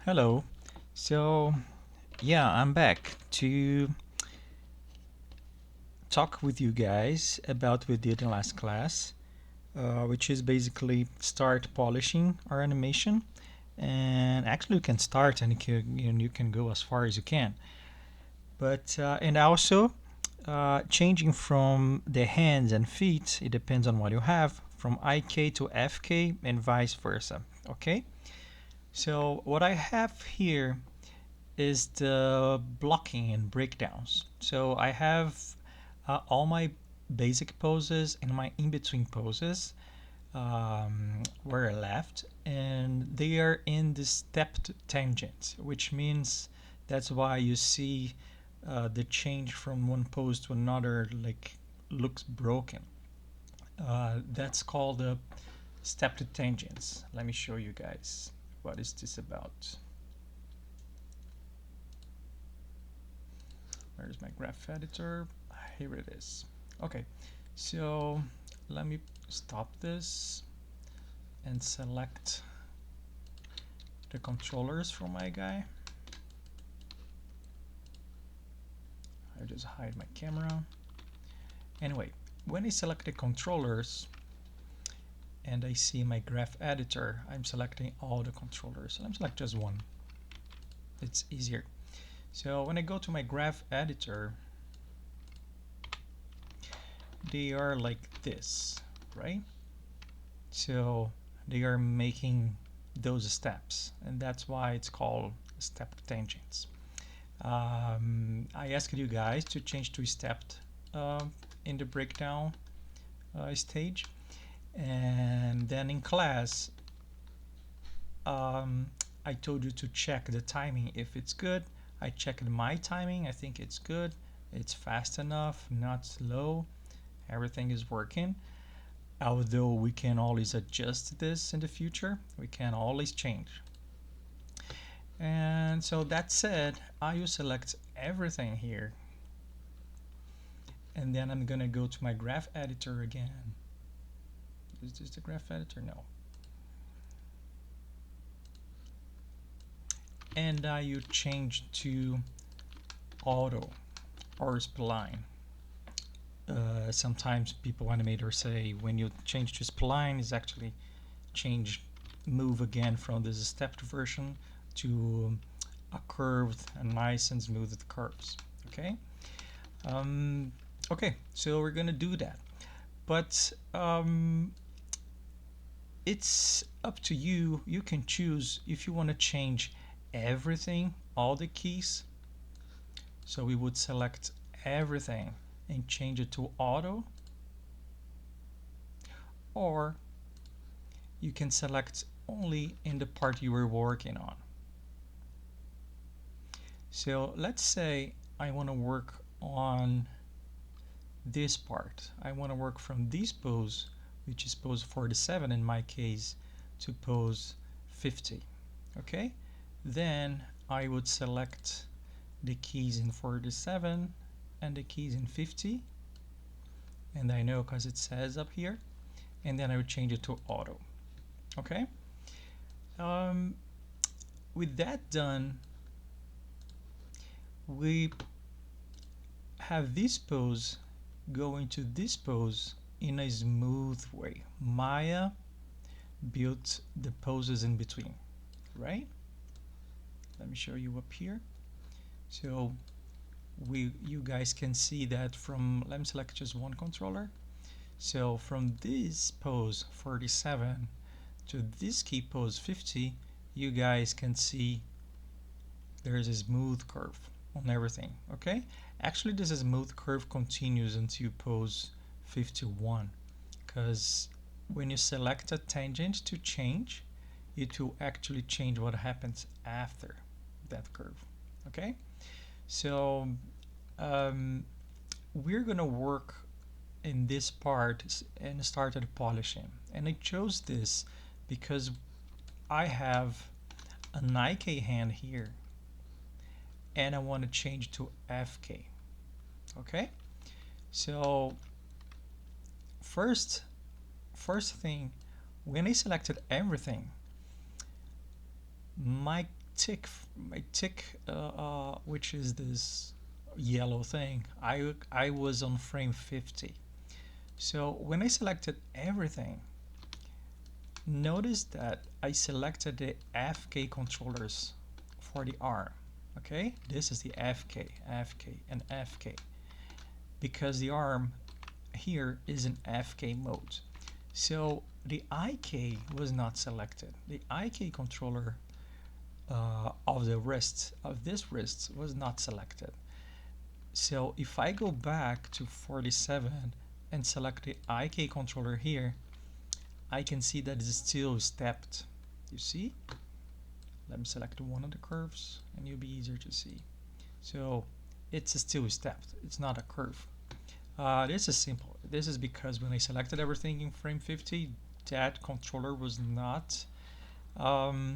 Hello. So, yeah, I'm back to talk with you guys about what we did in last class, which is basically start polishing our animation. And actually, you can start and you can go as far as you can. But and also changing from the hands and feet. It depends on what you have, from IK to FK and vice versa. Okay. So what I have here is the blocking and breakdowns. So I have all my basic poses and my in-between poses where I left, and they are in the stepped tangent, which means that's why you see the change from one pose to another like looks broken. That's called the stepped tangents. Let me show you guys what is this about. Where's my graph editor? Here it is. Okay, so let me stop this and select the controllers for my guy. I just hide my camera. Anyway, when I select the controllers and I see my graph editor, I'm selecting all the controllers. I'm select just one. It's easier. So when I go to my graph editor, they are like this, right? So they are making those steps, and that's why it's called step tangents. I asked you guys to change to stepped in the breakdown stage, and then in class I told you to check the timing if it's good. I checked my timing. I think it's good. It's fast enough, not slow. Everything is working. Although we can always adjust this in the future, we can always change. And so that said, I will select everything here, and then I'm gonna go to my graph editor again. Is this the graph editor? No. And I will change to auto or spline. Sometimes people animators say when you change to spline is actually move again from this stepped version to a curved and nice and smooth curves. Okay. Okay, so we're gonna do that, but it's up to you. You can choose if you want to change everything, all the keys. So we would select everything and change it to auto, or you can select only in the part you were working on. So let's say I want to work on this part. I want to work from this pose, which is pose 47 in my case, to pose 50. Okay, then I would select the keys in 47 and the keys in 50, and I know because it says up here, and then I would change it to auto. Okay, with that done, we have this pose go into this pose in a smooth way. Maya built the poses in between, right? Let me show you up here. So you guys can see that from, let me select just one controller. So from this pose 47 to this key pose 50, you guys can see there's a smooth curve on everything. Okay, actually this smooth curve continues until pose 51, because when you select a tangent to change, it will actually change what happens after that curve. Okay, so we're gonna work in this part and started polishing, and I chose this because I have an IK hand here and I want to change to FK. Okay, so first thing, when I selected everything, my which is this yellow thing, I was on frame 50. So when I selected everything, notice that I selected the FK controllers for the arm. Okay, this is the FK, FK, and FK, because the arm here is in FK mode. So the IK was not selected. The IK controller of the wrist, of this wrist, was not selected. So if I go back to 47 and select the IK controller here, I can see that it's still stepped. You see? Let me select one of the curves and it'll be easier to see. So it's still stepped. It's not a curve. This is simple. This is because when I selected everything in frame 50, that controller was not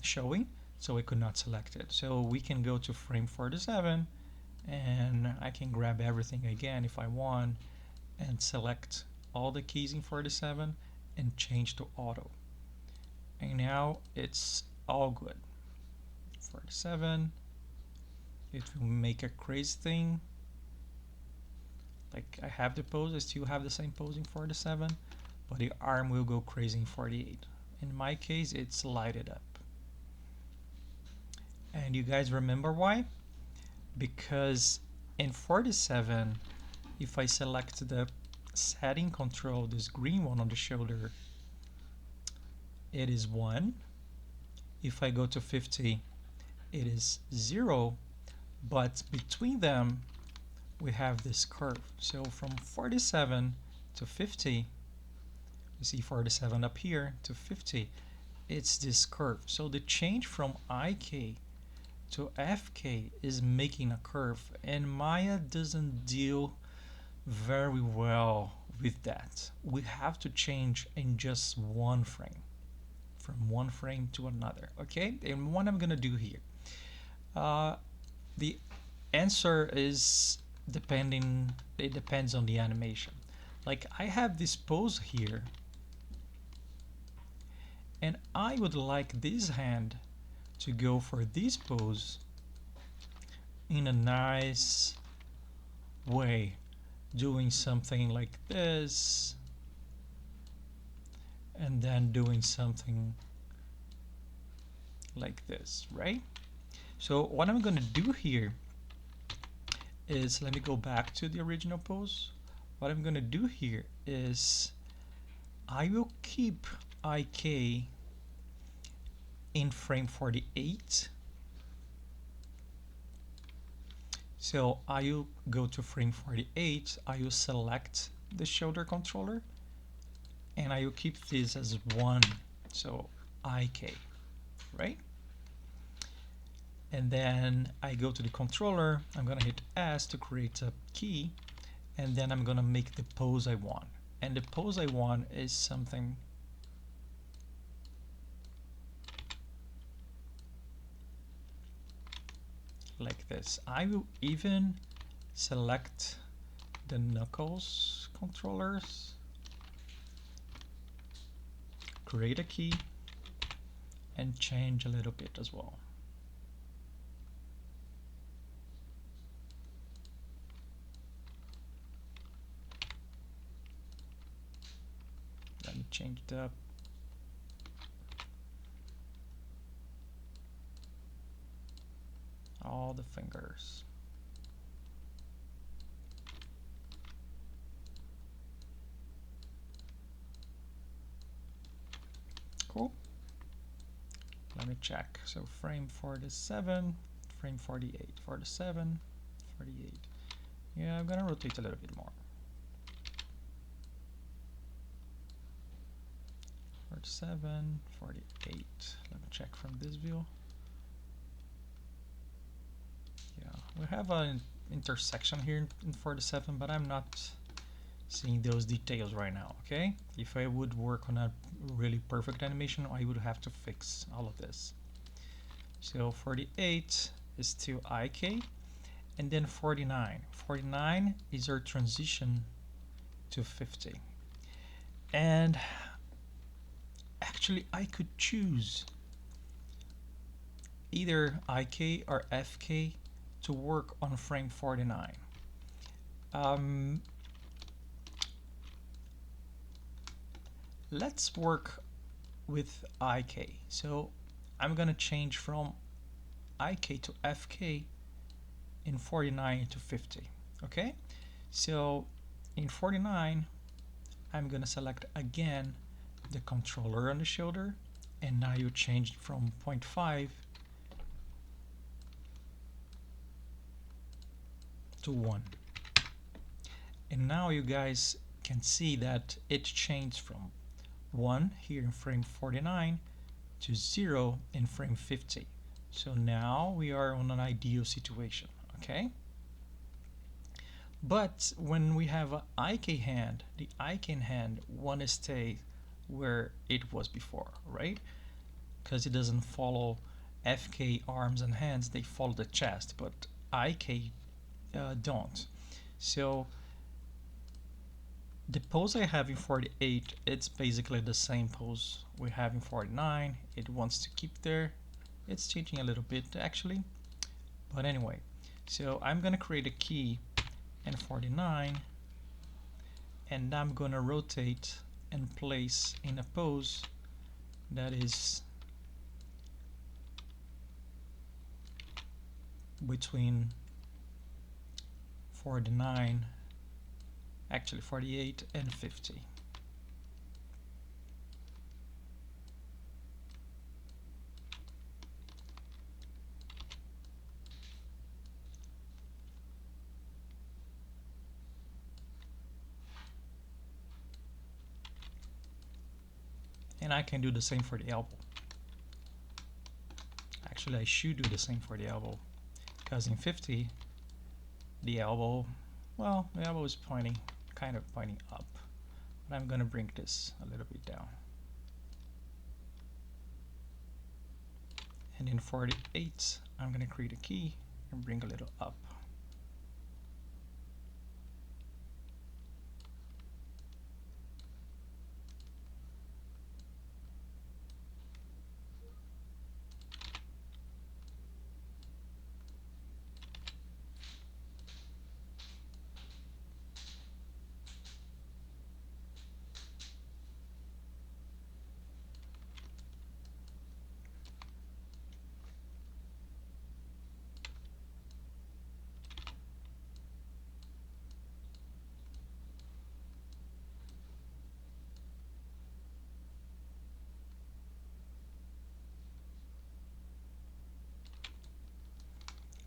showing, so I could not select it. So we can go to frame 47 and I can grab everything again if I want and select all the keys in 47 and change to auto. And now it's all good. 47, it will make a crazy thing. Like I have the pose, I still have the same pose in 47, but the arm will go crazy in 48. In my case, it's lighted up. And you guys remember why? Because in 47, if I select the setting control, this green one on the shoulder, it is 1. If I go to 50, it is 0, but between them we have this curve. So from 47 to 50, you see 47 up here to 50, it's this curve. So the change from IK to FK is making a curve, and Maya doesn't deal very well with that. We have to change in just one frame, from one frame to another. Okay, and what I'm gonna do here, the answer is it depends on the animation. Like I have this pose here, and I would like this hand to go for this pose in a nice way, doing something like this and then doing something like this, right? So what I'm gonna do here is, let me go back to the original pose. What I'm gonna do here is I will keep IK in frame 48. So I will go to frame 48, I will select the shoulder controller, and I will keep this as 1, so IK, right? And then I go to the controller, I'm gonna hit S to create a key, and then I'm gonna make the pose I want. And the pose I want is something like this. I will even select the knuckles controllers, create a key, and change a little bit as well. Let me change it up. All the fingers. Cool. Let me check. So frame 47, frame 48, 47, 48. Yeah, I'm gonna rotate a little bit more. 47, 48. Let me check from this view. Yeah, we have an intersection here in 47, but I'm not seeing those details right now, okay? If I would work on a really perfect animation, I would have to fix all of this. So 48 is still IK, and then 49. 49 is our transition to 50. And actually I could choose either IK or FK to work on frame 49. Let's work with IK. So I'm gonna change from IK to FK in 49 to 50. Okay, so in 49 I'm gonna select again the controller on the shoulder, and now you changed from 0.5 to 1. And now you guys can see that it changed from 1 here in frame 49 to 0 in frame 50. So now we are on an ideal situation, okay? But when we have an IK hand, the IK hand want to stay where it was before, right? Because it doesn't follow FK arms and hands, they follow the chest, but IK don't. So the pose I have in 48, it's basically the same pose we have in 49. It wants to keep there. It's changing a little bit actually, but anyway. So I'm gonna create a key in 49, and I'm gonna rotate and place in a pose that is between 49, actually 48 and 50. And I can do the same for the elbow. Actually, I should do the same for the elbow, because in 50 the elbow, well, the elbow is pointing, kind of pointing up, but I'm gonna bring this a little bit down. And in 48 I'm gonna create a key and bring a little up.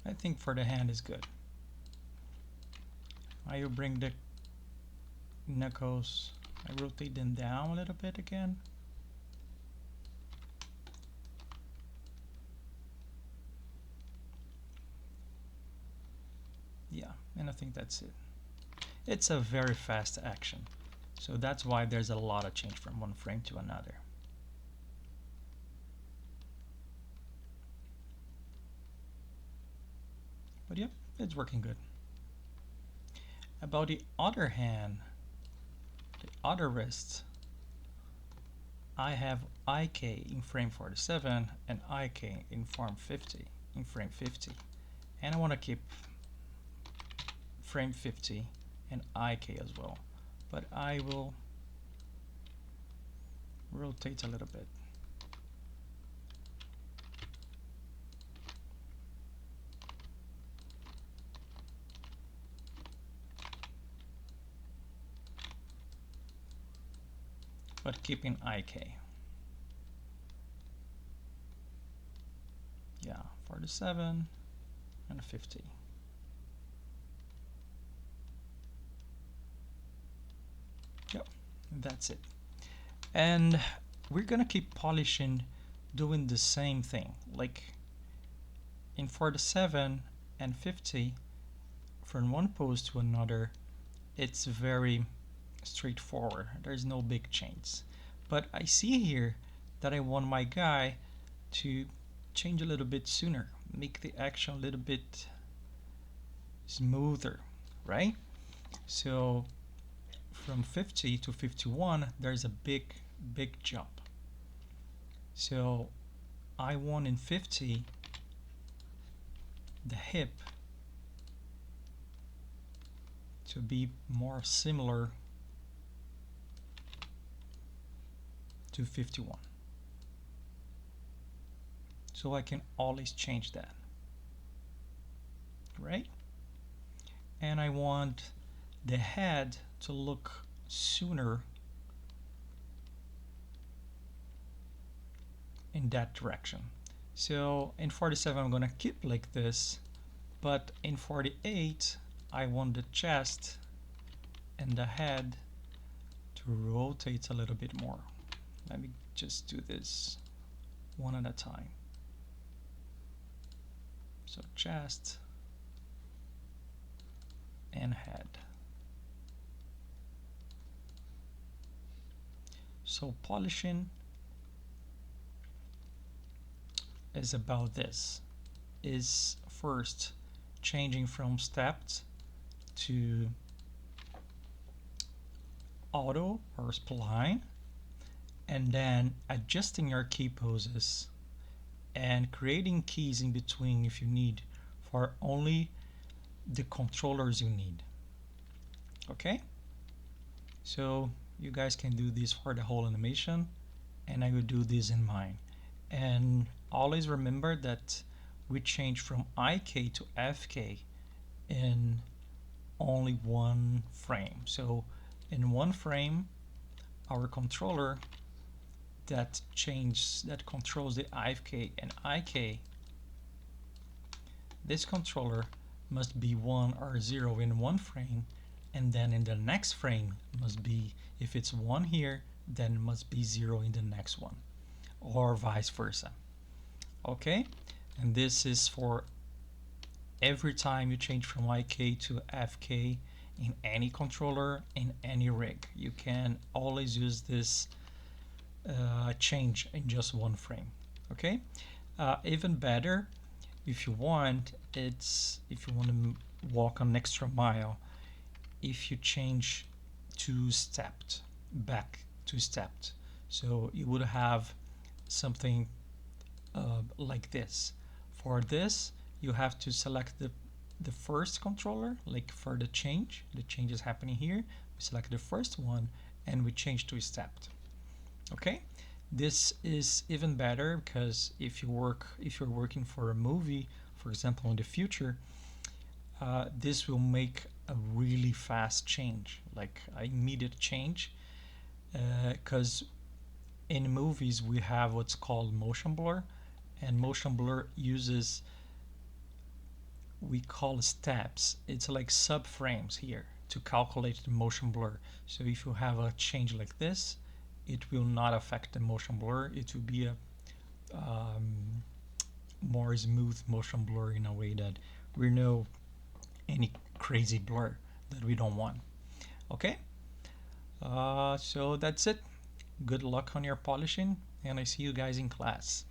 I think for the hand is good. I will bring the knuckles, I rotate them down a little bit again. Yeah, and I think that's it. It's a very fast action, so that's why there's a lot of change from one frame to another. But yeah, it's working good. About the other hand, the other wrist, I have IK in frame 47 and IK in frame 50, and I want to keep frame 50 and IK as well, but I will rotate a little bit. But keeping IK. Yeah, 47 and 50. Yep, that's it. And we're gonna keep polishing, doing the same thing. Like in 47 and 50, from one pose to another, it's very straightforward. There's no big change. But I see here that I want my guy to change a little bit sooner, make the action a little bit smoother, right? So from 50 to 51, there's a big jump. So I want in 50 the hip to be more similar to 51. So I can always change that, right? And I want the head to look sooner in that direction. So in 47 I'm gonna keep like this, but in 48 I want the chest and the head to rotate a little bit more. Let me just do this one at a time. So chest and head. So polishing is about this, is first changing from stepped to auto or spline, and then adjusting your key poses and creating keys in between if you need for only the controllers you need. Okay, so you guys can do this for the whole animation, and I will do this in mine. And always remember that we change from IK to FK in only one frame. So in one frame, our controller that controls the IK and IK, this controller must be 1 or 0 in one frame, and then in the next frame must be, if it's 1 here, then it must be 0 in the next one, or vice versa. Okay, and this is for every time you change from IK to FK in any controller, in any rig. You can always use this change in just one frame. Okay, even better, if you want, if you want to walk an extra mile, if you change to stepped, back to stepped, so you would have something like this. For this, you have to select the first controller, like for the change is happening here. We select the first one and we change to stepped. Okay, this is even better because if you're working for a movie, for example, in the future, this will make a really fast change, like an immediate change, because in movies we have what's called motion blur, and motion blur uses, we call steps. It's like subframes here to calculate the motion blur. So if you have a change like this, it will not affect the motion blur. It will be a more smooth motion blur in a way that we know any crazy blur that we don't want. Okay, so that's it. Good luck on your polishing, and I see you guys in class.